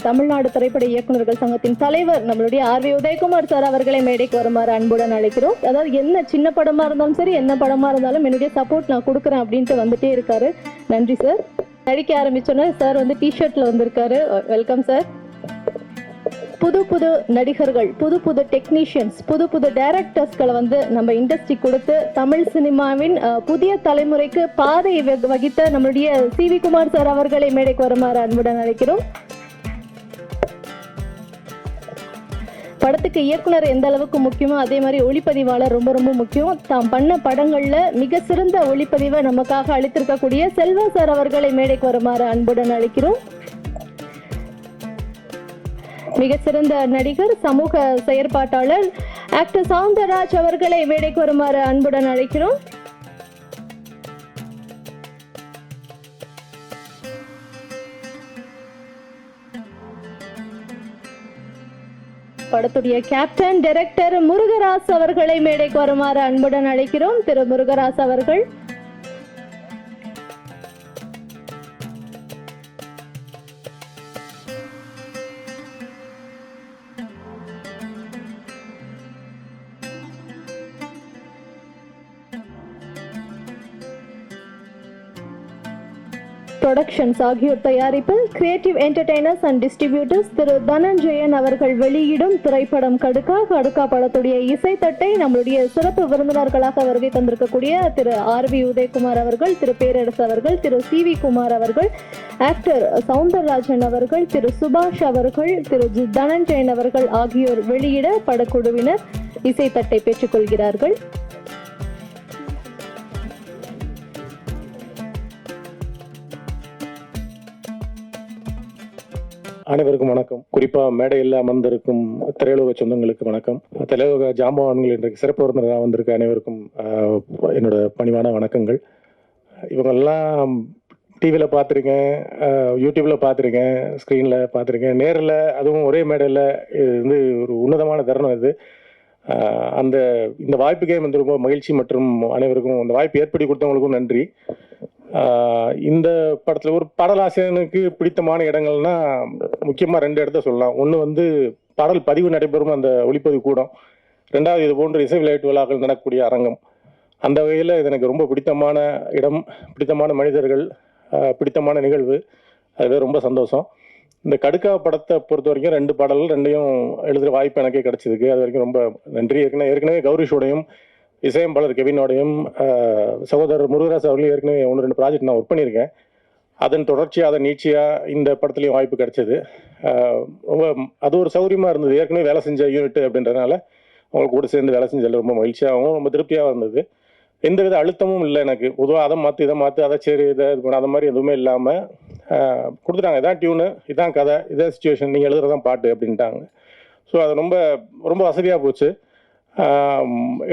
தமிழ்நாடு திரைப்பட இயக்குநர்கள் சங்கத்தின் தலைவர் நம்மளுடைய ஆர்வி உதயகுமார் சார் அவர்களை மேடைக்கு வருமாறு அன்புடன் அழைக்கிறோம். அதாவது என்ன சின்ன படமா இருந்தாலும் சரி, என்ன படமா இருந்தாலும் என்னுடைய சப்போர்ட் நான் கொடுக்குறேன் அப்படின்ட்டு வந்துட்டே இருக்காரு. நன்றி சார். நடிக்க ஆரம்பிச்சோன்னா சார் வந்து டிஷர்ட்ல வந்திருக்காரு. Welcome sir. புது புது நடிகர்கள், புது புது டெக்னீஷியன்ஸ், புது புது டைரக்டர்ஸ்களை வந்து நம்ம இண்டஸ்ட்ரி கொடுத்து தமிழ் சினிமாவின் புதிய தலைமுறைக்கு பாதை வகித்த நம்மளுடைய CV குமார் சார் அவர்களை மேடைக்கு வருமாறு அன்புடன் அழைக்கிறோம். படத்துக்கு இயக்குனர் எந்த அளவுக்கு முக்கியமோ அதே மாதிரி ஒளிப்பதிவாளர் ரொம்ப ரொம்ப முக்கியம். தாம் பண்ண படங்கள்ல மிக சிறந்த ஒளிப்பதிவை நமக்காக அளித்திருக்கக்கூடிய செல்வா சார் அவர்களை மேடைக்கு வருமாறு அன்புடன் அழைக்கிறோம். மிக சிறந்த நடிகர், சமூக செயற்பாட்டாளர் ஆக்டர் சவுந்தரராஜ் அவர்களை மேடைக்கு வருமாறு அன்புடன் அழைக்கிறோம். படத்துடைய கேப்டன் டைரக்டர் முருகராஸ் அவர்களை மேடைக்கு வருமாறு அன்புடன் அழைக்கிறோம். திரு முருகராஸ் அவர்கள். ப்ரொடக்ஷன்ஸ் ஆகியோர் தயாரிப்பில் கிரியேட்டிவ் என்டர்டெய்னர்ஸ் அண்ட் டிஸ்ட்ரிபியூட்டர்ஸ் திரு தனஞ்சயன் அவர்கள் வெளியிடும் திரைப்படம் கடுக்கா. கடுக்கா படத்துடைய இசைத்தட்டை நம்மளுடைய சிறப்பு விருந்தினர்களாக வருகை தந்திருக்கக்கூடிய திரு ஆர்வி உதயகுமார் அவர்கள், திரு பேரரசு அவர்கள், திரு CV குமார் அவர்கள், ஆக்டர் சவுந்தரராஜன் அவர்கள், திரு சுபாஷ் அவர்கள், திரு தனஞ்சயன் அவர்கள் ஆகியோர் வெளியிட படக்குழுவினர் இசைத்தட்டை பெற்றுக்கொள்கிறார்கள். அனைவருக்கும் வணக்கம். குறிப்பா மேடையில் அமர்ந்திருக்கும் திரையுலக சொந்தங்களுக்கு வணக்கம். திரையுலக ஜாம்பவான்கள் இன்றைக்கு சிறப்பு விருந்தினராக வந்திருக்க அனைவருக்கும் என்னோட பணிவான வணக்கங்கள். இவங்கெல்லாம் டிவியில் பார்த்துருக்கேன், யூடியூப்பில் பார்த்துருக்கேன், ஸ்க்ரீனில் பார்த்துருக்கேன், நேரில் அதுவும் ஒரே மேடையில். இது வந்து ஒரு உன்னதமான தருணம். இது இந்த வாய்ப்புக்கே வந்து ரொம்ப மகிழ்ச்சி மற்றும் அனைவருக்கும் இந்த வாய்ப்பு ஏற்படுத்தி கொடுத்தவங்களுக்கும் நன்றி. இந்த படத்தில் ஒரு பாடலாசிரியனுக்கு பிடித்தமான இடங்கள்னா முக்கியமாக 2 இடத்த சொல்லலாம். ஒன்று வந்து பாடல் பதிவு நடைபெறும் அந்த ஒளிப்பதிவு கூடம், 2வது இது போன்ற இசை விளையாட்டு விழாக்கள் நடக்கக்கூடிய அரங்கம். அந்த வகையில் இது எனக்கு ரொம்ப பிடித்தமான இடம், பிடித்தமான மனிதர்கள், பிடித்தமான நிகழ்வு. அதுவே ரொம்ப சந்தோஷம். இந்த கடுக்கா படத்தை பொறுத்த வரைக்கும் 2 பாடல்கள் 2யும் எழுதுகிற வாய்ப்பு எனக்கே கிடச்சிருக்கு. அது வரைக்கும் ரொம்ப நன்றி. ஏற்கனவே கௌரிஷோடையும் இசையம்பாளர் கெவினோடையும் சகோதரர் முருகராஜ் அவர்களையும் ஏற்கனவே 1-2 ப்ராஜெக்ட் நான் ஒர்க் பண்ணியிருக்கேன். அதன் தொடர்ச்சியாக அதன் நீட்சியாக இந்த படத்துலையும் வாய்ப்பு கிடைச்சது. ரொம்ப அது ஒரு சௌகரியமாக இருந்தது. ஏற்கனவே வேலை செஞ்ச யூனிட் அப்படின்றதுனால அவங்க கூட சேர்ந்து வேலை செஞ்சதில் ரொம்ப மகிழ்ச்சியாகவும் ரொம்ப திருப்தியாக இருந்தது. எந்தவித அழுத்தமும் இல்லை எனக்கு. பொதுவாக அதை மாற்று இதை மாற்று, அதை சரி இதை இது பண்ண, அதை மாதிரி எதுவுமே இல்லாமல் கொடுத்துட்டாங்க. இதான் டியூனு, இதான் கதை, இதான் சுச்சுவேஷன், நீங்கள் எழுதுறதான் பாட்டு அப்படின்ட்டாங்க. ஸோ அது ரொம்ப ரொம்ப வசதியாக போச்சு.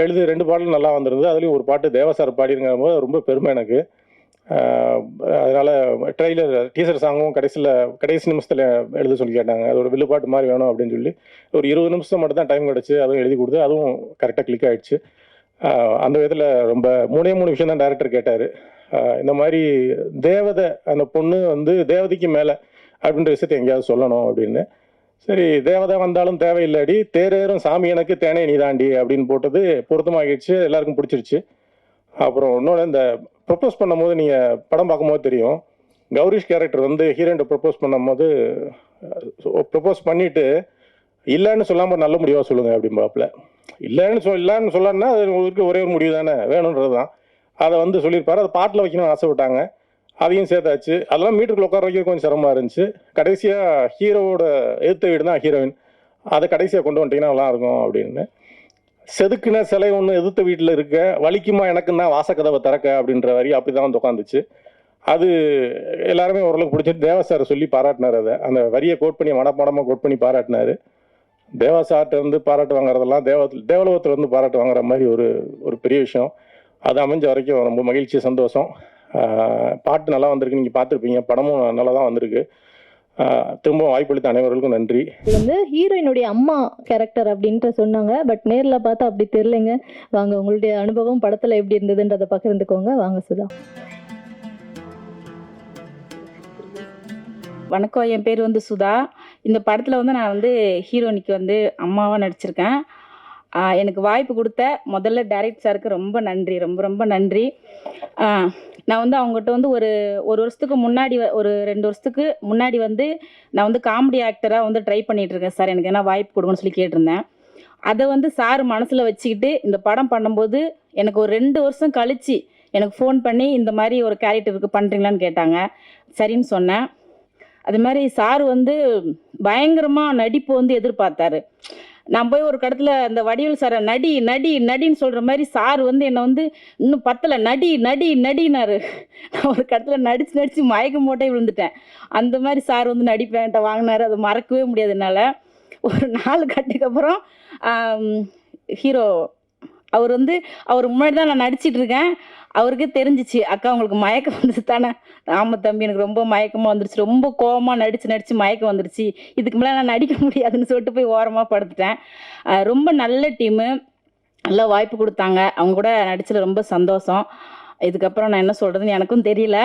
எழுதி 2 பாடலும் நல்லா வந்திருந்தது. அதுலேயும் ஒரு பாட்டு தேவசார் பாடிருங்கிற போது ரொம்ப பெருமை எனக்கு. அதனால் டீசர் சாங்கும் கடைசி நிமிஷத்தில் எழுத சொல்லி கேட்டாங்க. அது ஒரு வில்லு பாட்டு மாதிரி வேணும் அப்படின்னு சொல்லி ஒரு 20 நிமிஷம் மட்டும் தான் டைம் கிடச்சி. அதுவும் எழுதி கொடுத்து அதுவும் கரெக்டாக கிளிக் ஆகிடுச்சு. அந்த விதத்தில் ரொம்ப 3 விஷயம் தான் டைரக்டர் கேட்டார். இந்த மாதிரி தேவதை, அந்த பொண்ணு வந்து தேவதைக்கு மேலே அப்படின்ற விஷயத்தை எங்கேயாவது சொல்லணும் அப்படின்னு. சரி, தேவதை வந்தாலும் தேவையில்லாடி, தேரேறும் சாமி எனக்கு தேனே நீதாண்டி அப்படின்னு போட்டது பொருத்தமாகிடுச்சு. எல்லாருக்கும் பிடிச்சிருச்சு. அப்புறம் இன்னொன்று, இந்த ப்ரப்போஸ் பண்ணும் போது நீங்கள் படம் பார்க்கும்போது தெரியும், கௌரிஷ் கேரக்டர் வந்து ஹீரோயின்ட்ட ப்ரப்போஸ் பண்ணும் போது ப்ரப்போஸ் பண்ணிவிட்டு இல்லைன்னு சொல்லாமல் நல்ல முடிவாக சொல்லுங்கள் அப்படிம்பாப்பில். இல்லைன்னு சொல்லணும்னா அது உங்களுக்கு ஒரே ஒரு முடிவு தானே, வேணுன்றது தான். அதை வந்து சொல்லியிருப்பாரு. அதை பாட்டில் வைக்கணும்னு ஆசைப்பட்டாங்க. அதையும் சேர்த்தாச்சு. அதெல்லாம் மீட்டருக்குள்ள உட்கார வைக்க கொஞ்சம் சிரமமாக இருந்துச்சு. கடைசியாக ஹீரோவோட எதிர்த்த வீடு தான் ஹீரோயின், அதை கடைசியாக கொண்டு வந்துட்டீங்கன்னா நல்லா இருக்கும் அப்படின்னு. செதுக்குன சிலை ஒன்று எதிர்த்த வீட்டில் இருக்க, வலிக்குமா எனக்குன்னா வாசக்கதவை திறக்க அப்படின்ற வரி அப்படி தான் வந்து உட்காந்துச்சு. அது எல்லாருமே ஓரளவுக்கு பிடிச்சிட்டு தேவசாரை சொல்லி பாராட்டினார். அதை அந்த வரியை கோட் பண்ணி மனப்பாடமாக கோட் பண்ணி பாராட்டினார். தேவசார்ட்ட இருந்து பாராட்டு வாங்குறதெல்லாம் தேவலோகத்தில் இருந்து பாராட்டு வாங்குற மாதிரி ஒரு பெரிய விஷயம். அது அமைஞ்ச வரைக்கும் ரொம்ப மகிழ்ச்சி, சந்தோஷம். பாட்டு நல்லா வந்திருக்கு, நீங்கள் பார்த்துருப்பீங்க. படமும் நல்லா தான் வந்திருக்கு. திரும்பவும் வாய்ப்பளித்த அனைவர்களுக்கும் நன்றி. இது வந்து ஹீரோயினுடைய அம்மா கேரக்டர் அப்படின்ட்டு சொன்னாங்க. பட் நேரில் பார்த்தா அப்படி தெரியலைங்க. வாங்க, உங்களுடைய அனுபவம் படத்தில் எப்படி இருந்ததுன்றதை பகிர்ந்துக்கோங்க. வாங்க சுதா. வணக்கம், என் பேர் வந்து சுதா. இந்த படத்தில் வந்து நான் வந்து ஹீரோனிக்கு வந்து அம்மாவாக நடிச்சிருக்கேன். எனக்கு வாய்ப்பு கொடுத்த முதல்ல டைரக்டர் சாருக்கு ரொம்ப நன்றி, ரொம்ப ரொம்ப நன்றி. நான் வந்து அவங்ககிட்ட வந்து ஒரு வருஷத்துக்கு முன்னாடி ஒரு 2 வருஷத்துக்கு முன்னாடி வந்து நான் வந்து காமெடி ஆக்டராக வந்து ட்ரை பண்ணிகிட்டு இருக்கேன் சார், எனக்கு என்ன வாய்ப்பு கொடுங்கன்னு சொல்லி கேட்டிருந்தேன். அதை வந்து சார் மனசில் வச்சுக்கிட்டு இந்த படம் பண்ணும்போது எனக்கு ஒரு 2 வருஷம் கழித்து எனக்கு ஃபோன் பண்ணி இந்த மாதிரி ஒரு கேரக்டருக்கு பண்ணுறீங்களான்னு கேட்டாங்க. சரின்னு சொன்னேன். அது மாதிரி சார் வந்து பயங்கரமாக நடிப்பு வந்து எதிர்பார்த்தாரு. நான் போய் ஒரு கடத்தில் அந்த வடிவேல் சாரை நடி நடி நடின்னு சொல்கிற மாதிரி சார் வந்து என்னை வந்து இன்னும் பத்தலை நடி நடி நடினாரு. நான் ஒரு கடத்தில் நடித்து மயக்கம் போட்டே விழுந்துட்டேன். அந்த மாதிரி சார் வந்து நடிப்பேன்ட்ட வாங்கினாரு. அதை மறக்கவே முடியாது என்னால். ஒரு 4 கட்டுக்கு அப்புறம் ஹீரோ அவர் முன்னாடி தான் நான் நடிச்சிட்டு இருக்கேன். அவருக்கே தெரிஞ்சிச்சு, அக்கா உங்களுக்கு மயக்கம் வந்துச்சு தானே. ஆமாம் தம்பி, எனக்கு ரொம்ப மயக்கமாக வந்துருச்சு, ரொம்ப கோவமாக நடித்து மயக்கம் வந்துருச்சு, இதுக்கு மேலே நான் நடிக்க முடியாதுன்னு சொல்லிட்டு போய் ஓரமாக படுத்துட்டேன். ரொம்ப நல்ல டீமு, நல்லா வாய்ப்பு கொடுத்தாங்க. அவங்க கூட நடிச்சதில் ரொம்ப சந்தோஷம். இதுக்கப்புறம் நான் என்ன சொல்கிறதுன்னு எனக்கும் தெரியல.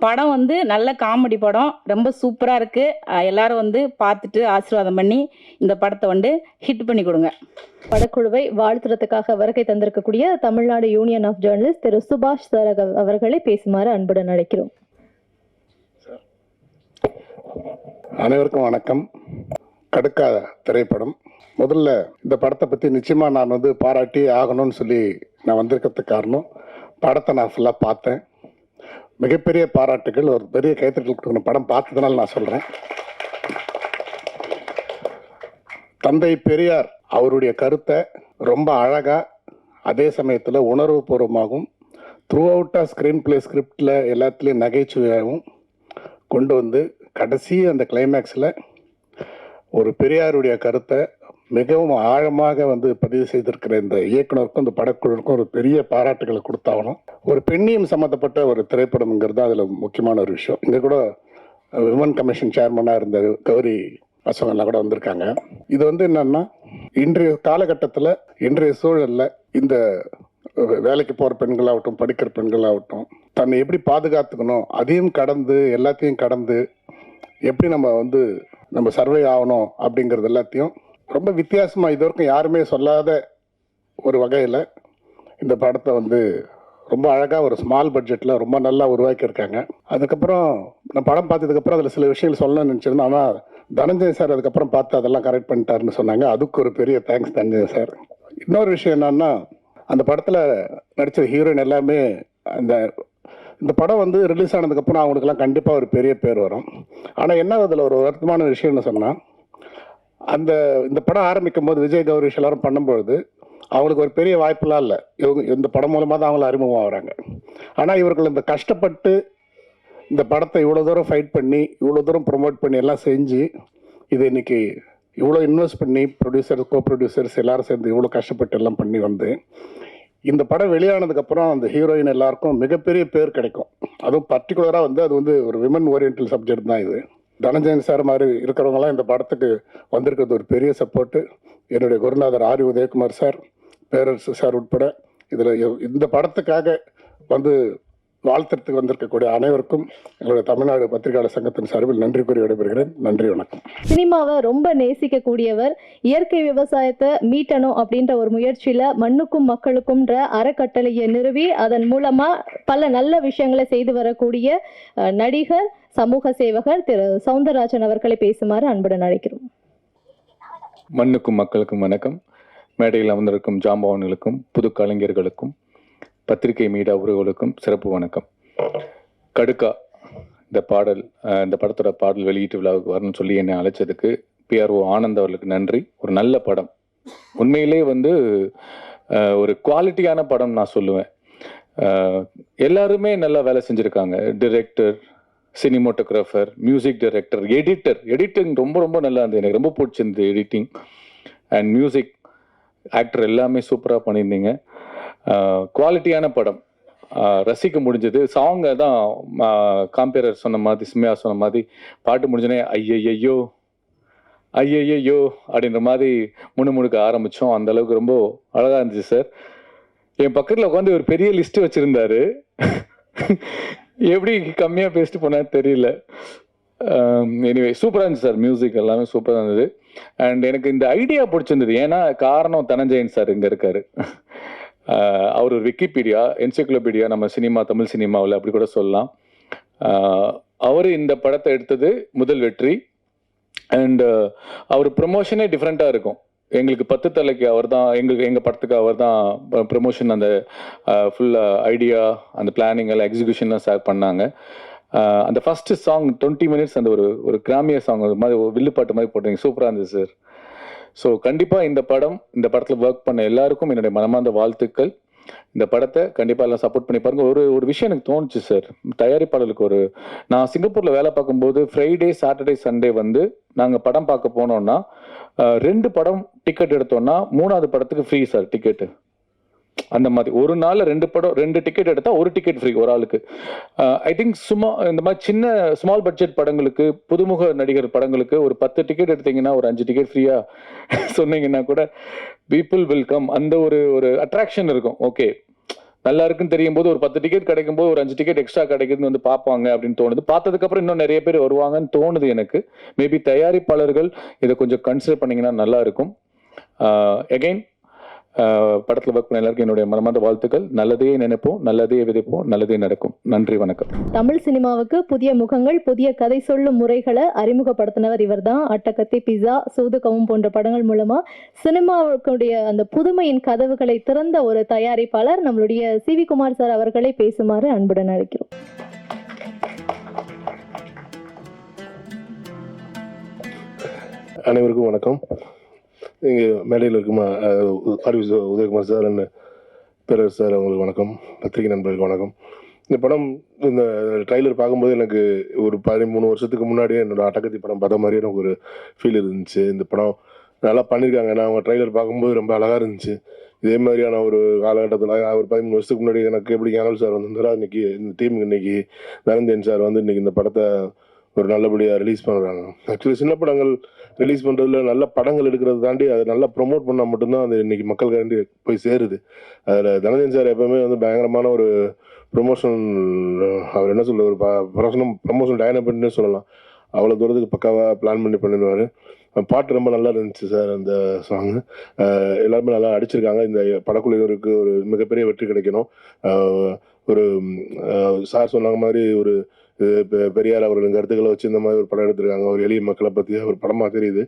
படம் வந்து நல்ல காமெடி படம், ரொம்ப சூப்பராக இருக்குது. எல்லாரும் வந்து பார்த்துட்டு ஆசீர்வாதம் பண்ணி இந்த படத்தை வந்து ஹிட் பண்ணி கொடுங்க. படக்குழுவை வாழ்த்துறதுக்காக வருகை தந்திருக்கக்கூடிய தமிழ்நாடு யூனியன் ஆஃப் ஜேர்னலிஸ்ட் திரு சுபாஷ் சார் அவர்களை பேசுமாறு அன்புடன் அழைக்கிறோம். அனைவருக்கும் வணக்கம். கடுக்கா திரைப்படம். முதல்ல இந்த படத்தை பற்றி நிச்சயமாக நான் வந்து பாராட்டி ஆகணும்னு சொல்லி நான் வந்திருக்கிறதுக்கு காரணம், படத்தை நான் ஃபுல்லாக பார்த்தேன். மிகப்பெரிய பாராட்டுகள், ஒரு பெரிய கைத்தட்டல் கொடுக்கணும். படம் பார்த்ததுனால நான் சொல்கிறேன். தந்தை பெரியார் அவருடைய கருத்தை ரொம்ப அழகாக, அதே சமயத்தில் உணர்வுபூர்வமாகவும், த்ரூ அவுட்டாக ஸ்க்ரீன் பிளே ஸ்கிரிப்டில் எல்லாத்துலேயும் நகைச்சுவையாகவும் கொண்டு வந்து கடைசி அந்த கிளைமேக்ஸில் ஒரு பெரியாருடைய கருத்தை மிகவும் ஆழமாக வந்து பதிவு செய்திருக்கிற இந்த இயக்குனருக்கும் இந்த படக்குழுவுக்கும் ஒரு பெரிய பாராட்டுகளை கொடுத்தாகணும். ஒரு பெண்ணியம் சம்மந்தப்பட்ட ஒரு திரைப்படம்ங்கிறது அதில் முக்கியமான ஒரு விஷயம். இங்கே கூட விமன் கமிஷன் சேர்மனாக இருந்த கௌரி பசங்கள்லாம் கூட வந்திருக்காங்க. இது வந்து என்னன்னா, இன்றைய காலகட்டத்தில் இன்றைய சூழலில் இந்த வேலைக்கு போகிற பெண்களாகட்டும், படிக்கிற பெண்களாகட்டும், தன்னை எப்படி பாதுகாத்துக்கணும், அதையும் கடந்து எல்லாத்தையும் கடந்து எப்படி நம்ம சர்வே ஆகணும் அப்படிங்கிறது எல்லாத்தையும் ரொம்ப வித்தியாசமாக இது வரைக்கும் யாருமே சொல்லாத ஒரு வகையில் இந்த படத்தை வந்து ரொம்ப அழகாக ஒரு ஸ்மால் பட்ஜெட்டில் ரொம்ப நல்லா உருவாக்கியிருக்காங்க. அதுக்கப்புறம் நான் படம் பார்த்ததுக்கப்புறம் அதில் சில விஷயங்கள் சொல்லணும்னு நினச்சிருந்தேன். ஆனால் தனஞ்சய் சார் அதுக்கப்புறம் பார்த்து அதெல்லாம் கரெக்ட் பண்ணிட்டாருன்னு சொன்னாங்க. அதுக்கு ஒரு பெரிய தேங்க்ஸ் தனஞ்சய் சார். இன்னொரு விஷயம் என்னன்னா, அந்த படத்தில் நடித்த ஹீரோயின் எல்லாமே இந்த படம் வந்து ரிலீஸ் ஆனதுக்கப்புறம் அவங்களுக்குலாம் கண்டிப்பாக ஒரு பெரிய பேர் வரும். ஆனால் என்ன அதில் ஒரு வருத்தமான விஷயம்னு சொன்னால், இந்த படம் ஆரம்பிக்கும் போது விஜய் கௌரிஷ் எல்லாரும் பண்ணும்பொழுது அவங்களுக்கு ஒரு பெரிய வாய்ப்புலாம் இல்லை. இவங்க இந்த படம் மூலமாக தான் அவங்கள அறிமுகம் ஆகிறாங்க. ஆனால் இவர்கள் இந்த கஷ்டப்பட்டு இந்த படத்தை இவ்வளோ தூரம் ஃபைட் பண்ணி, இவ்வளோ தூரம் ப்ரொமோட் பண்ணி எல்லாம் செஞ்சு, இது இன்னைக்கு இவ்வளோ இன்வெஸ்ட் பண்ணி ப்ரொடியூசர், கோ ப்ரொடியூசர்ஸ் எல்லாரும் சேர்ந்து இவ்வளோ கஷ்டப்பட்டு எல்லாம் பண்ணி வந்து இந்த படம் வெளியானதுக்கப்புறம் அந்த ஹீரோயின் எல்லாருக்கும் மிகப்பெரிய பேர் கிடைக்கும். அதுவும் பர்டிகுலராக வந்து அது வந்து ஒரு விமன் ஓரியன்டல் சப்ஜெக்ட் தான் இது. தனஞ்சயன் சார் மாதிரி இருக்கிறவங்களாம் இந்த படத்துக்கு வந்திருக்கிறது ஒரு பெரிய சப்போர்ட்டு. என்னுடைய குருநாதர் ஆர் உதயகுமார் சார், பேரரசு சார் உட்பட இதில் இந்த படத்துக்காக வந்து வாழ்த்துறதுக்கு வந்திருக்கக்கூடிய அனைவருக்கும் எங்களுடைய தமிழ்நாடு பத்திரிகையாளர் சங்கத்தின் சார்பில் நன்றி கூறி விடைபெறுகிறேன். நன்றி, வணக்கம். சினிமாவை ரொம்ப நேசிக்கக்கூடியவர், இயற்கை விவசாயத்தை மீட்டணும் அப்படின்ற ஒரு முயற்சியில மண்ணுக்கும் மக்களுக்கும்ன்ற அறக்கட்டளையை நிறுவி அதன் மூலமா பல நல்ல விஷயங்களை செய்து வரக்கூடிய நடிகர், சமூக சேவகர் திரு சவுந்தரராஜன் அவர்களை பேசுமாறு அன்புடன் அழைக்கிறோம். மண்ணுக்கும் மக்களுக்கும் வணக்கம். மேடையில் அமர்ந்திருக்கும் ஜாம்பவான்களுக்கும், புது கலைஞர்களுக்கும், பத்திரிகை மீடியா உறவுகளுக்கும் சிறப்பு வணக்கம். கடுக்கா இந்த படத்தோட பாடல் வெளியீட்டு விழாவுக்கு வரணும்னு சொல்லி என்னை அழைச்சதுக்கு PRO ஆனந்த் அவர்களுக்கு நன்றி. ஒரு நல்ல படம், உண்மையிலே வந்து ஒரு குவாலிட்டியான படம் நான் சொல்லுவேன். எல்லாருமே நல்லா வேலை செஞ்சுருக்காங்க. Director, cinematographer, music director, editing ரொம்ப ரொம்ப நல்லா இருந்தது. எனக்கு ரொம்ப பிடிச்சிருந்தது எடிட்டிங் அண்ட் மியூசிக். ஆக்டர் எல்லாமே சூப்பராக பண்ணியிருந்தீங்க. குவாலிட்டியான படம், ரசிக்க முடிஞ்சது. சாங்கை தான் காம்பேரர் சொன்ன மாதிரி, சிம்யா சொன்ன மாதிரி, பாட்டு முடிஞ்சோடனே ஐயையோ அப்படின்ற மாதிரி முணுமுணுக்க ஆரம்பித்தோம். அந்த அளவுக்கு ரொம்ப அழகாக இருந்துச்சு சார். என் பக்கத்தில் உட்காந்து ஒரு பெரிய லிஸ்ட்டு வச்சுருந்தாரு. எப்படி கம்மியாக பேசிட்டு போனா தெரியல. எனிவே சூப்பராக இருந்துச்சு சார், மியூசிக் எல்லாமே சூப்பராக இருந்தது. அண்ட் எனக்கு இந்த ஐடியா பிடிச்சிருந்தது. ஏன்னா காரணம் தனஞ்சயன் சார் இங்கே இருக்காரு. அவர் ஒரு விக்கிபீடியா, என்சைக்ளோபீடியா நம்ம சினிமா, தமிழ் சினிமாவில் அப்படி கூட சொல்லலாம். அவர் இந்த படத்தை எடுத்தது முதல் வெற்றி. அண்ட் அவர் ப்ரொமோஷனே டிஃப்ரெண்ட்டாக இருக்கும். எங்களுக்கு 10 தலைக்கு அவர் தான், எங்கள் படத்துக்கு அவர் தான் ப்ரொமோஷன், அந்த ஃபுல்லாக ஐடியா, அந்த பிளானிங் எல்லாம் எக்ஸிக்யூஷன்லாம் ஸ்டார்ட் பண்ணாங்க. அந்த ஃபஸ்ட்டு சாங் 20 மினிட்ஸ் அந்த ஒரு கிராமிய சாங் மாதிரி ஒரு வில்லுப்பாட்டு மாதிரி போட்டீங்க, சூப்பராக இருந்தது சார். ஸோ கண்டிப்பாக இந்த படத்தில் ஒர்க் பண்ண எல்லாருக்கும் என்னுடைய மனமார்ந்த வாழ்த்துக்கள். இந்த படத்தை கண்டிப்பாக எல்லாம் சப்போர்ட் பண்ணி பாருங்க. ஒரு விஷயம் எனக்கு தோணுச்சு சார், தயாரிப்பாளருக்கு நான் சிங்கப்பூரில் வேலை பார்க்கும்போது ஃப்ரைடே, சாட்டர்டே, சண்டே வந்து நாங்கள் படம் பார்க்க போனோம்னா 2 படம் டிக்கெட் எடுத்தோம்னா 3ஆவது படத்துக்கு ஃப்ரீ சார் டிக்கெட்டு. அந்த மாதிரி ஒரு நாளில் 2 டிக்கெட் எடுத்தால் 1 டிக்கெட் ஃப்ரீ ஒரு ஆளுக்கு. ஐ திங்க் சும்மா இந்த மாதிரி சின்ன ஸ்மால் பட்ஜெட் படங்களுக்கு, புதுமுக நடிகர் படங்களுக்கு ஒரு 10 டிக்கெட் எடுத்தீங்கன்னா ஒரு 5 டிக்கெட் ஃப்ரீயாக சொன்னீங்கன்னா கூட பீப்புள் வில் கம். அந்த ஒரு அட்ராக்ஷன் இருக்கும். ஓகே, நல்லா இருக்குன்னு தெரியும் போது ஒரு 10 டிக்கெட் கிடைக்கும் போது ஒரு 5 டிக்கெட் எக்ஸ்ட்ரா கிடைக்குதுன்னு வந்து பார்ப்பாங்க அப்படின்னு தோணுது. பார்த்ததுக்கப்புறம் இன்னும் நிறைய பேர் வருவாங்கன்னு தோணுது எனக்கு. மேபி தயாரிப்பாளர்கள் இதை கொஞ்சம் கன்சிடர் பண்ணிங்கன்னா நல்லா இருக்கும். எகைன் படத்தில் ஒர்க் பண்ண எல்லாருக்கும் என்னுடைய மனமார்ந்த வாழ்த்துக்கள். நல்லதே நினைப்போம், நல்லதே விதைப்போம், நல்லதே நடக்கும். நன்றி, வணக்கம். தமிழ் சினிமாவுக்கு புதிய முகங்கள், புதிய கதை சொல்லும் முறைகளை அறிமுகப்படுத்தினவர் இவர் தான். அட்டகத்தி, பிஸா, சூதுகவும் போன்ற படங்கள் மூலமா சினிமாவுடைய அந்த புதுமையின் கதவுகளை திறந்த ஒரு தயாரிப்பாளர் நம்மளுடைய சி.வி. குமார் சார் அவர்களை பேசுமாறு அன்புடன் அழைக்கிறோம். அனைவருக்கும் வணக்கம். இங்கே மேடையில் இருக்குமா ஆர்வி உதயகுமார் சார் அண்ட் பேரர் சார், அவங்களுக்கு வணக்கம். பத்திரிகை நண்பர்களுக்கு வணக்கம். இந்த படம், இந்த ட்ரைலர் பார்க்கும்போது எனக்கு ஒரு 13 வருஷத்துக்கு முன்னாடியே என்னோட அட்டகத்தி படம் பார்த்த மாதிரி எனக்கு ஒரு ஃபீல் இருந்துச்சு. இந்த படம் நல்லா பண்ணியிருக்காங்க. நான் அவங்க ட்ரைலர் பார்க்கும்போது ரொம்ப அழகாக இருந்துச்சு. இதே மாதிரியான ஒரு காலகட்டத்தில் ஒரு 13 வருஷத்துக்கு முன்னாடி எனக்கு எப்படி கேனல் சார் வந்திருந்தாரோ, இன்னைக்கு இந்த டீமுக்கு இன்னைக்கு தனஞ்சயன் சார் வந்து இன்னைக்கு இந்த படத்தை ஒரு நல்லபடியாக ரிலீஸ் பண்ணுறாங்க. ஆக்சுவலி சின்ன படங்கள் ரிலீஸ் பண்ணுறதுல நல்ல படங்கள் எடுக்கிறத தாண்டி அதை நல்லா ப்ரொமோட் பண்ணால் மட்டும்தான் அது இன்னைக்கு மக்களுக்காண்டி போய் சேருது. அதில் தனஞ்சயன் சார் எப்பவுமே வந்து பயங்கரமான ஒரு ப்ரொமோஷன், அவர் என்ன சொல்ல, ஒரு ப்ரொமோஷன் டைனமிக்னு சொல்லலாம். அவ்வளோ தூரத்துக்கு பக்காவாக பிளான் பண்ணி பண்ணிடுவார். பாட்டு ரொம்ப நல்லா இருந்துச்சு சார். அந்த சாங்கு எல்லாருமே நல்லா அடிச்சிருக்காங்க. இந்த படக்குழுவினருக்கு ஒரு மிகப்பெரிய வெற்றி கிடைக்கணும். ஒரு சார் சொன்னாங்க மாதிரி ஒரு பெரியார் அவர்களின் கருத்துக்களை வச்சு இந்த மாதிரி ஒரு படம் எடுத்திருக்காங்க. ஒரு எளிய மக்களை பற்றி ஒரு படமாக தெரியுது.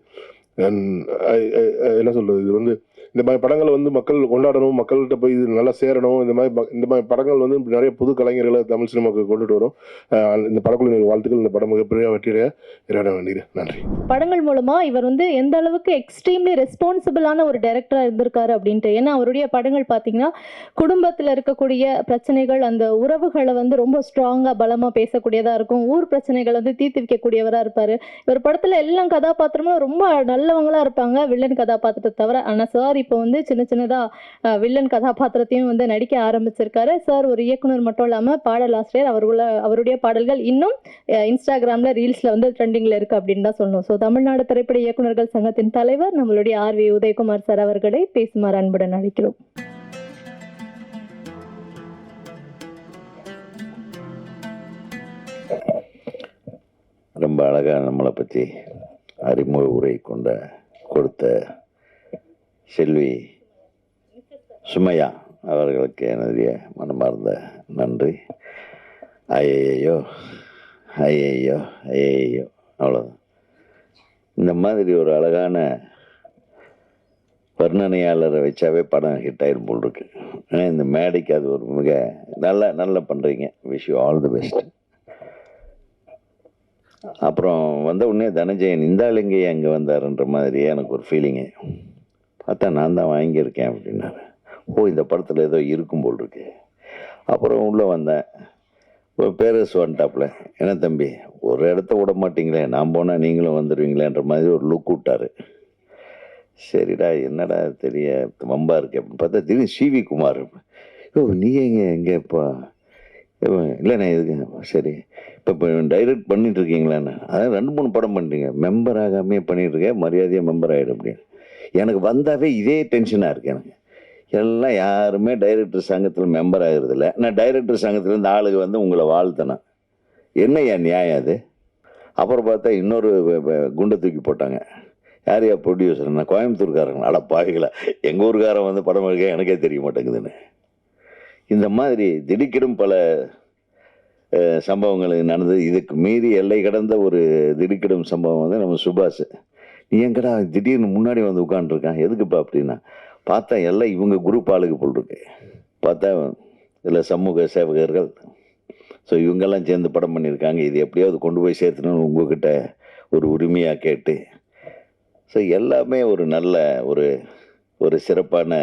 என்ன சொல்கிறது, இது வந்து இந்த மாதிரி படங்களை வந்து மக்கள் கொண்டாடணும், மக்கள்கிட்ட போய் இது நல்லா சேரணும். இந்த மாதிரி படங்கள் வந்து நிறைய புது கலைஞர்களை தமிழ் சினிமாவுக்கு கொண்டுட்டு வரும். இந்த படக்குழுவினர் வாழ்த்துக்கள். இந்த படம் மிகப்பெரிய வெற்றியை இறைட வேண்டியது. நன்றி. படங்கள் மூலமா இவர் வந்து எந்த அளவுக்கு எக்ஸ்ட்ரீம்லி ரெஸ்பான்சிபிளான ஒரு டைரக்டரா இருந்திருக்காரு அப்படின்ட்டு. ஏன்னா அவருடைய படங்கள் பார்த்தீங்கன்னா குடும்பத்தில் இருக்கக்கூடிய பிரச்சனைகள், அந்த உறவுகளை வந்து ரொம்ப ஸ்ட்ராங்கா பலமா பேசக்கூடியதா இருக்கும். ஊர் பிரச்சனைகளை வந்து தீர்த்து வைக்கக்கூடியவரா இருப்பாரு. இவர் படத்துல எல்லா கதாபாத்திரமும் ரொம்ப நல்லவங்களா இருப்பாங்க, வில்லன் கதாபாத்திரத்தை தவிர. ஆனா சார் இப்போ வந்து சின்னதா வில்லன் கதாபாத்திரத்தையும் வந்து நடிக்க ஆரம்பிச்சிருக்காரு. சார் ஒரு இயக்குனர் மட்டும் இல்லாம பாடலாசிரியர். அவருடைய பாடல்கள் இன்னும் இன்ஸ்டாகிராம்ல ரீல்ஸ்ல வந்து ட்ரெண்டிங்ல இருக்கு அப்படின்னு தான் சொல்லணும். ஸோ தமிழ்நாடு திரைப்பட இயக்குநர்கள் சங்கத்தின் தலைவர் நம்மளுடைய ஆர்வி உதயகுமார் சார் அவர்களை பேசுமாறு அன்புடன் அழைக்கிறோம். ரொம்ப அழகாக நம்மளை பற்றி அறிமுக உரை கொடுத்த செல்வி சுமையா அவர்களுக்கு என்னுடைய மனமார்ந்த நன்றி. ஐயையோ அவ்வளோதான். இந்த மாதிரி ஒரு அழகான வர்ணனையாளரை வச்சாவே படம் ஹிட் ஆயிரும் போல் இருக்கு. இந்த மேடைக்கு அது ஒரு மிக நல்லா பண்ணுறீங்க. Wish you all the best. அப்புறம் வந்த உடனே தனஞ்சயன் இந்த ஆளுங்க அங்கே வந்தாருன்ற மாதிரியே எனக்கு ஒரு ஃபீலிங்கு. பார்த்தா நான் தான் வாங்கியிருக்கேன் அப்படின்னாரு. இந்த படத்தில் ஏதோ இருக்கும் போல் இருக்கு. அப்புறம் உள்ளே வந்தேன். இப்போ பேரஸ் வந்துட்டாப்புல, என்ன தம்பி ஒரு இடத்த விட மாட்டிங்களே, நான் போனால் நீங்களும் வந்துடுவீங்களேன்ற மாதிரி ஒரு லுக் விட்டார். சரிடா என்னடா தெரிய வம்பா இருக்கு அப்படின்னு பார்த்தா திடீர்னு சி.வி. குமார், நீ எங்கே இப்போ இல்லைண்ணே இதுக்கு சரி இப்போ டைரக்ட் பண்ணிட்டு இருக்கீங்களாண்ணே, அதான் 2-3 படம் பண்ணுறீங்க, மெம்பர் ஆகாமே பண்ணிட்டு இருக்கேன், மரியாதையாக மெம்பர் ஆகிடும் அப்படின்னு. எனக்கு வந்தாவே இதே டென்ஷனாக இருக்குது. எனக்கு எல்லாம் யாருமே டைரக்டர் சங்கத்தில் மெம்பர் ஆகுறதில்ல. நான் டைரக்டர் சங்கத்தில் இந்த ஆளுக்கு வந்து உங்களை வாழ்த்தினேன். என்ன என் நியாயம் அது? அப்புறம் பார்த்தா இன்னொரு குண்டை தூக்கி போட்டாங்க. யார் ப்ரொடியூசர்? நான் கோயம்புத்தூர்காரங்க. அட பாவிகளா, எங்கள் ஊருக்காரன் வந்து படம் எடுக்க எனக்கே தெரிய மாட்டேங்குதுன்னு. இந்த மாதிரி திடுக்கிடும் பல சம்பவங்கள் நடந்தது. இதுக்கு மீறி எல்லை கடந்த ஒரு திடுக்கிடும் சம்பவம் வந்து நம்ம சுபாஷ். நீ எங்கடா திடீர்னு முன்னாடி வந்து உட்காந்துருக்கான், எதுக்குப்பா அப்படின்னா, பார்த்தா எல்லாம் இவங்க குரூப் ஆளுக்கு போல் இருக்கு. பார்த்தா இதில் சமூக சேவகர்கள், ஸோ இவங்கெல்லாம் சேர்ந்து படம் பண்ணியிருக்காங்க. இது எப்படியாவது கொண்டு போய் சேர்த்துணும்னு உங்ககிட்ட ஒரு உரிமையாக கேட்டு, ஸோ எல்லாமே ஒரு நல்ல ஒரு சிறப்பான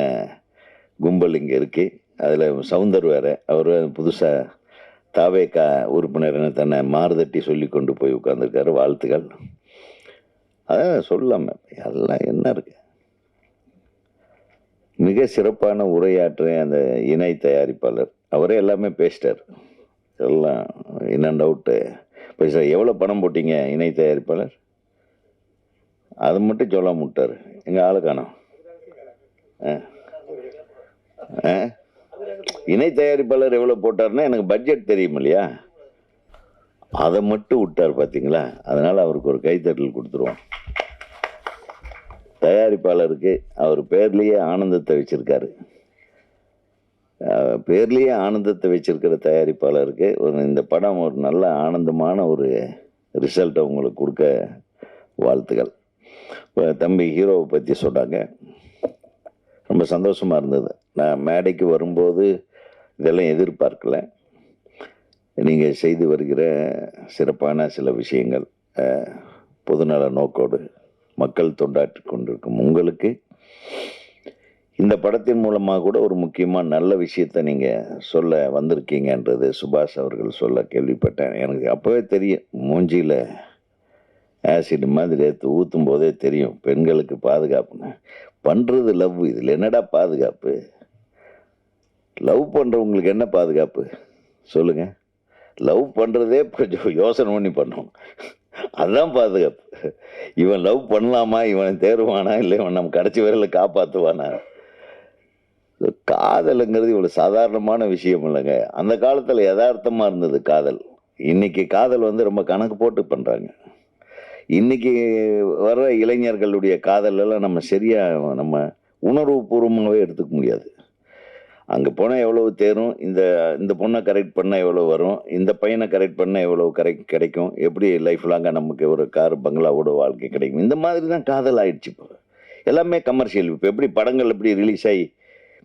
கும்பல் இங்கே இருக்குது. அதில் சவுந்தர் வேறு, அவர் புதுசாக தாவேக்கா உறுப்பினர் தன்னை மாறுதட்டி சொல்லி கொண்டு போய் உட்காந்துருக்காரு. வாழ்த்துக்கள். அதான் சொல்லாம எல்லாம் என்ன இருக்கு. மிக சிறப்பான உரையாற்ற அந்த இணை தயாரிப்பாளர் அவரே எல்லாமே பேசிட்டார். எல்லாம் இன் அண்ட் அவுட்டு பேச. எவ்வளோ பணம் போட்டீங்க இணை தயாரிப்பாளர்? அது மட்டும் சொல்ல முட்டார். எங்கள் ஆளு காணோம். இணை தயாரிப்பாளர் எவ்வளோ போட்டார்னா எனக்கு பட்ஜெட் தெரியும் இல்லையா, அதை மட்டும் விட்டார் பார்த்தீங்களா. அதனால் அவருக்கு ஒரு கைத்தட்டல் கொடுத்துருவோம். தயாரிப்பாளருக்கு அவர் பேர்லேயே ஆனந்தத்தை வச்சுருக்காரு. பேர்லேயே ஆனந்தத்தை வச்சிருக்கிற தயாரிப்பாளருக்கு இந்த படம் ஒரு நல்ல ஆனந்தமான ஒரு ரிசல்ட்டை உங்களுக்கு கொடுக்க வாழ்த்துக்கள். இப்போ தம்பி ஹீரோவை பற்றி சொன்னாங்க, ரொம்ப சந்தோஷமாக இருந்தது. நான் மேடைக்கு வரும்போது இதெல்லாம் எதிர்பார்க்கல. நீங்கள் செய்து வருகிற சிறப்பான சில விஷயங்கள், பொதுநல நோக்கோடு மக்கள் தொண்டாற்றி கொண்டிருக்கும் உங்களுக்கு இந்த படத்தின் மூலமாக கூட ஒரு முக்கியமான நல்ல விஷயத்தை நீங்கள் சொல்ல வந்திருக்கீங்கன்றது சுபாஷ் அவர்கள் சொல்ல கேள்விப்பட்டேன். எனக்கு அப்போவே தெரியும், மூஞ்சியில் ஆசிட் மாதிரி எடுத்து ஊற்றும் போதே தெரியும் பெண்களுக்கு பாதுகாப்புன்னு. பண்ணுறது லவ், இதில் என்னடா பாதுகாப்பு? லவ் பண்ணுறவங்களுக்கு என்ன பாதுகாப்பு சொல்லுங்கள்? லவ் பண்ணுறதே கொஞ்சம் யோசனை பண்ணி பண்ணணும், அதுதான் பாதுகாப்பு. இவன் லவ் பண்ணலாமா, இவன் தேர்வானா, இல்லை இவன் நம்ம கடைசி வரையில் காப்பாற்றுவானா? காதலுங்கிறது இவ்வளோ சாதாரணமான விஷயம் இல்லைங்க. அந்த காலத்தில் யதார்த்தமாக இருந்தது காதல். இன்னைக்கு காதல் வந்து ரொம்ப கணக்கு போட்டு பண்ணுறாங்க. இன்னைக்கு வர்ற இளைஞர்களுடைய காதல் எல்லாம் நம்ம உணர்வுபூர்வமாகவே எடுத்துக்க முடியாது. அங்கே போனால் எவ்வளவு தேரும், இந்த பொண்ணை கரெக்ட் பண்ணால் எவ்வளோ வரும், இந்த பையனை கரெக்ட் பண்ணால் எவ்வளோ கிடைக்கும், எப்படி லைஃப் லாங்காக நமக்கு ஒரு கார் பங்களாவோட வாழ்க்கை கிடைக்கும். இந்த மாதிரி தான் காதல் ஆயிடுச்சு. இப்போ எல்லாமே கமர்ஷியல். இப்போ எப்படி படங்கள் எப்படி ரிலீஸ் ஆகி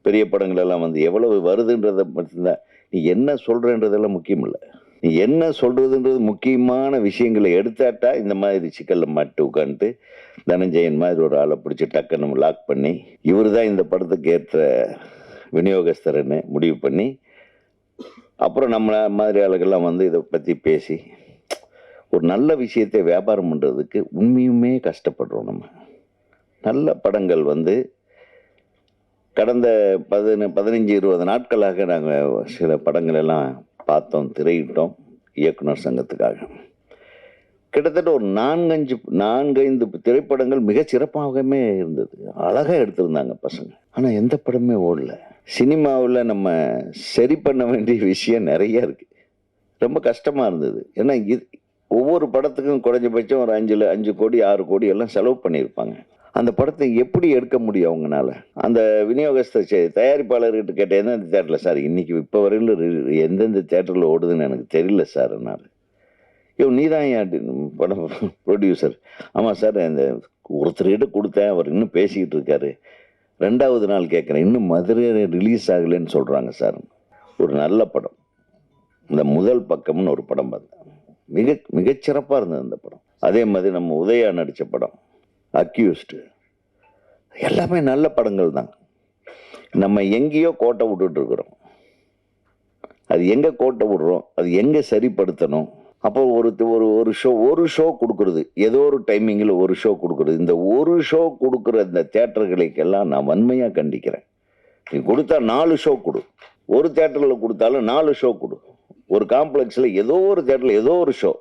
பெரிய படங்கள் எல்லாம் வந்து எவ்வளவு வருதுன்றதை மட்டும்தான். நீ என்ன சொல்கிறன்றதெல்லாம் முக்கியம் இல்லை, நீ என்ன சொல்கிறதுன்றது முக்கியமான விஷயங்களை எடுத்தாட்டா இந்த மாதிரி சிக்கலில் மாட்டு உட்காந்துட்டு தனஞ்சயன் மாதிரி ஒரு ஆளை பிடிச்சி டக்குன்னு லாக் பண்ணி இவர் தான் இந்த படத்துக்கு ஏற்ற விநியோகஸ்தர்னு முடிவு பண்ணி, அப்புறம் நம்ம மாதிரி ஆளுகள்லாம் வந்து இதை பற்றி பேசி ஒரு நல்ல விஷயத்தை வியாபாரம் பண்ணுறதுக்கு உண்மையுமே கஷ்டப்படுறோம். நம்ம நல்ல படங்கள் வந்து கடந்த 15-20 நாட்களாக நாங்கள் சில படங்கள் எல்லாம் பார்த்தோம், திரையிட்டோம் இயக்குனர் சங்கத்துக்காக. கிட்டத்தட்ட ஒரு 4-5 திரைப்படங்கள் மிக சிறப்பாகவே இருந்தது, அழகாக எடுத்திருந்தாங்க பசங்க. ஆனால் எந்த படமே ஓடல. சினிமாவில் நம்ம சரி பண்ண வேண்டிய விஷயம் நிறைய இருக்குது, ரொம்ப கஷ்டமாக இருந்தது. ஏன்னா ஒவ்வொரு படத்துக்கும் குறைஞ்சபட்சம் ஒரு 5 கோடி 6 கோடி எல்லாம் செலவு பண்ணியிருப்பாங்க. அந்த படத்தை எப்படி எடுக்க முடியும் அவங்களால? அந்த விநியோகஸ்தர் தயாரிப்பாளர்கிட்ட கேட்ட, எந்தெந்த தேட்டரில் சார் இன்னைக்கு இப்போ வரையில் எந்தெந்த தேட்டரில் ஓடுதுன்னு எனக்கு தெரியல சார். நீ தான் என் படம் ப்ரொடியூசர்? ஆமாம் சார், இந்த ஒருத்தர்கிட்ட கொடுத்தேன், அவர் இன்னும் பேசிக்கிட்டு இருக்காரு. 2வது நாள் கேட்குறேன், இன்னும் மதுரை ரிலீஸ் ஆகலைன்னு சொல்கிறாங்க சார். ஒரு நல்ல படம், இந்த முதல் பக்கம்னு ஒரு படம் பார்த்தேன், மிகச்சிறப்பாக இருந்தது அந்த படம். அதே மாதிரி நம்ம உதயா நடித்த படம் அக்யூஸ்டு, எல்லாமே நல்ல படங்கள் தான். நம்ம எங்கேயோ கோட்டை விட்டுட்டு இருக்கிறோம். அது எங்கே கோட்டை விடுறோம், அது எங்கே சரிப்படுத்தணும். அப்போ ஒரு ஷோ கொடுக்குறது, ஏதோ ஒரு டைமிங்கில் ஒரு ஷோ கொடுக்குறது. இந்த ஒரு ஷோ கொடுக்குற இந்த தேட்டர்களுக்கெல்லாம் நான் வன்மையாக கண்டிக்கிறேன். நீ கொடுத்தா 4 ஷோ கொடு, ஒரு தேட்டரில் கொடுத்தாலும் 4 ஷோ கொடு. ஒரு காம்ப்ளெக்ஸில் ஏதோ ஒரு தேட்டரில் ஏதோ ஒரு ஷோ,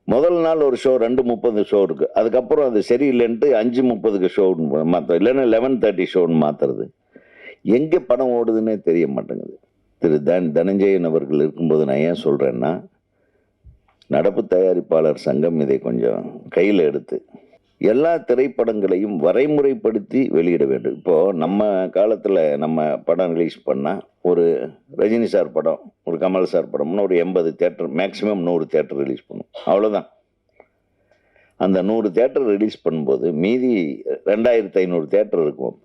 முதல் நாள் ஒரு ஷோ 2:30 ஷோ இருக்குது, அதுக்கப்புறம் அது சரியில்லைன்ட்டு 5:30 ஷோன்னு மாற்ற, இல்லைன்னா 11:30 ஷோன்னு மாற்றுறது. எங்கே படம் ஓடுதுன்னே தெரிய மாட்டேங்குது. திரு தனஞ்சயன் அவர்கள் இருக்கும்போது நான் ஏன் சொல்கிறேன்னா, நடப்பு தயாரிப்பாளர் சங்கம் இதை கொஞ்சம் கையில் எடுத்து எல்லா திரைப்படங்களையும் வரைமுறைப்படுத்தி வெளியிட வேண்டும். இப்போது நம்ம காலத்தில் நம்ம படம் ரிலீஸ் பண்ணால் ஒரு ரஜினி சார் படம், ஒரு கமல் சார் படம்னு ஒரு 80 தேட்டர், மேக்ஸிமம் 100 தேட்டர் ரிலீஸ் பண்ணும், அவ்வளோதான். அந்த 100 தேட்டர் ரிலீஸ் பண்ணும்போது மீதி 2500 தேட்டர் இருக்கும்.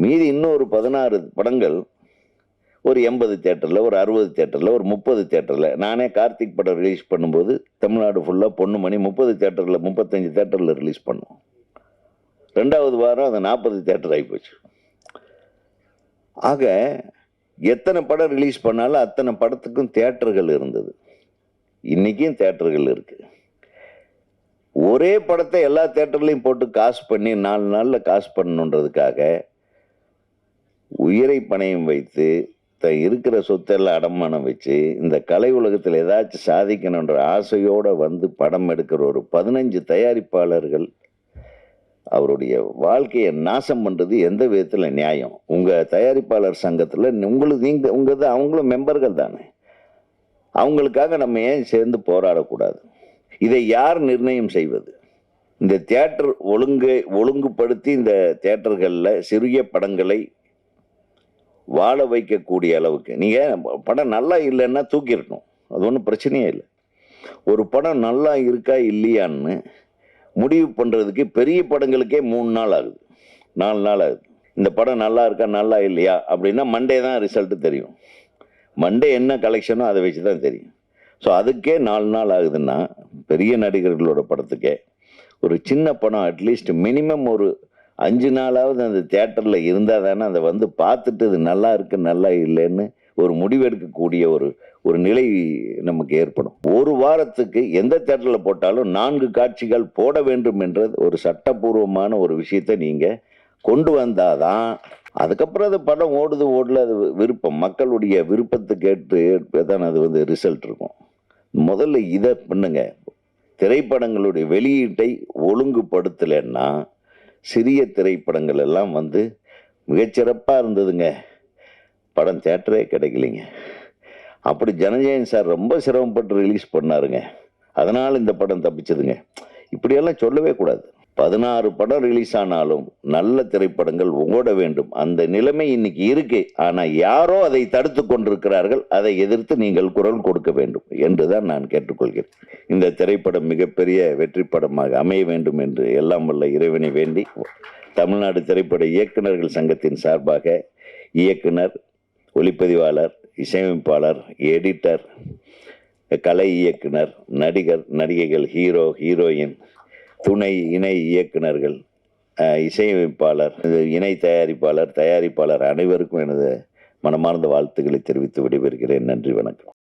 மீதி இன்னும் ஒரு 16 படங்கள் ஒரு 80 தேட்டரில், ஒரு 60 தேட்டரில், ஒரு 30 தேட்டரில். நானே கார்த்திக் படம் ரிலீஸ் பண்ணும்போது தமிழ்நாடு ஃபுல்லாக பொண்ணுமணி 30 தேட்டரில், 35 தேட்டரில் ரிலீஸ் பண்ணோம். 2வது வாரம் அது 40 தேட்டர் ஆகிப்போச்சு. ஆக எத்தனை படம் ரிலீஸ் பண்ணாலும் அத்தனை படத்துக்கும் தேட்டர்கள் இருந்தது. இன்றைக்கும் தேட்டர்கள் இருக்குது. ஒரே படத்தை எல்லா தேட்டர்லையும் போட்டு காசு பண்ணி 4 நாளில் காசு பண்ணணுன்றதுக்காக உயிரை பணயம் வைத்து இருக்கிற சொத்தெல்லாம் அடமானம் வச்சு இந்த கலை உலகத்தில் ஏதாச்சும் சாதிக்கணுன்ற ஆசையோடு வந்து படம் எடுக்கிற ஒரு 15 தயாரிப்பாளர்கள் அவருடைய வாழ்க்கையை நாசம் பண்ணுறது எந்த விதத்தில் நியாயம்? உங்கள் தயாரிப்பாளர் சங்கத்தில் உங்கள் அவங்களும் மெம்பர்கள் தானே. அவங்களுக்காக நம்ம ஏன் சேர்ந்து போராடக்கூடாது? இதை யார் நிர்ணயம் செய்வது? இந்த தியேட்டர் ஒழுங்குபடுத்தி இந்த தியேட்டர்களில் சிறிய படங்களை வாழ வைக்கக்கூடிய அளவுக்கு நீங்கள் படம் நல்லா இல்லைன்னா தூக்கிடணும், அது ஒன்றும் பிரச்சனையே இல்லை. ஒரு படம் நல்லா இருக்கா இல்லையான்னு முடிவு பண்ணுறதுக்கு பெரிய படங்களுக்கே 3 நாள் ஆகுது, 4 நாள் ஆகுது. இந்த படம் நல்லா இருக்கா நல்லா இல்லையா அப்படின்னா மண்டே தான் ரிசல்ட்டு தெரியும். மண்டே என்ன கலெக்ஷனோ அதை வச்சு தான் தெரியும். ஸோ அதுக்கே 4 நாள் ஆகுதுன்னா பெரிய நடிகர்களோட படத்துக்கே ஒரு சின்ன படம் அட்லீஸ்ட் மினிமம் ஒரு 5 நாளாவது அந்த தியேட்டரில் இருந்தால் தானே அதை வந்து பார்த்துட்டு இது நல்லா இருக்கு நல்லா இல்லைன்னு ஒரு முடிவெடுக்கக்கூடிய ஒரு நிலை நமக்கு ஏற்படும். ஒரு வாரத்துக்கு எந்த தியேட்டரில் போட்டாலும் 4 காட்சிகள் போட வேண்டும் என்ற ஒரு சட்டபூர்வமான ஒரு விஷயத்தை நீங்கள் கொண்டு வந்தாதான் அதுக்கப்புறம் அது படம் ஓடல, அது விருப்பம், மக்களுடைய விருப்பத்துக்கு ஏற்று தான் அது வந்து ரிசல்ட் இருக்கும். முதல்ல இதை பண்ணுங்க. திரைப்படங்களுடைய வெளியீட்டை ஒழுங்குபடுத்தலைன்னா சிறிய திரைப்படங்கள் எல்லாம் வந்து மிகச்சிறப்பாக இருந்ததுங்க, படம் தேட்டரே கிடைக்கலைங்க. அப்படி ஜனஜயன் சார் ரொம்ப சிரமப்பட்டு ரிலீஸ் பண்ணாருங்க, அதனால் இந்த படம் தப்பிச்சதுங்க. இப்படியெல்லாம் சொல்லவே கூடாது. 16 படம் ரிலீஸ் ஆனாலும் நல்ல திரைப்படங்கள் ஓட வேண்டும். அந்த நிலைமை இன்னைக்கு இருக்கு. ஆனால் யாரோ அதை தடுத்து கொண்டிருக்கிறார்கள். அதை எதிர்த்து நீங்கள் குரல் கொடுக்க வேண்டும் என்றுதான் நான் கேட்டுக்கொள்கிறேன். இந்த திரைப்படம் மிகப்பெரிய வெற்றி படமாக அமைய வேண்டும் என்று எல்லாம் வல்ல இறைவனை வேண்டி தமிழ்நாடு திரைப்பட இயக்குநர்கள் சங்கத்தின் சார்பாக இயக்குனர், ஒளிப்பதிவாளர், இசையமைப்பாளர், எடிட்டர், கலை இயக்குனர், நடிகர், நடிகைகள், ஹீரோ, ஹீரோயின், துணை இணை இயக்குனர்கள், இசையமைப்பாளர், இணை தயாரிப்பாளர், தயாரிப்பாளர் அனைவருக்கும் எனது மனமார்ந்த வாழ்த்துக்களை தெரிவித்து விடைபெறுகிறேன். நன்றி, வணக்கம்.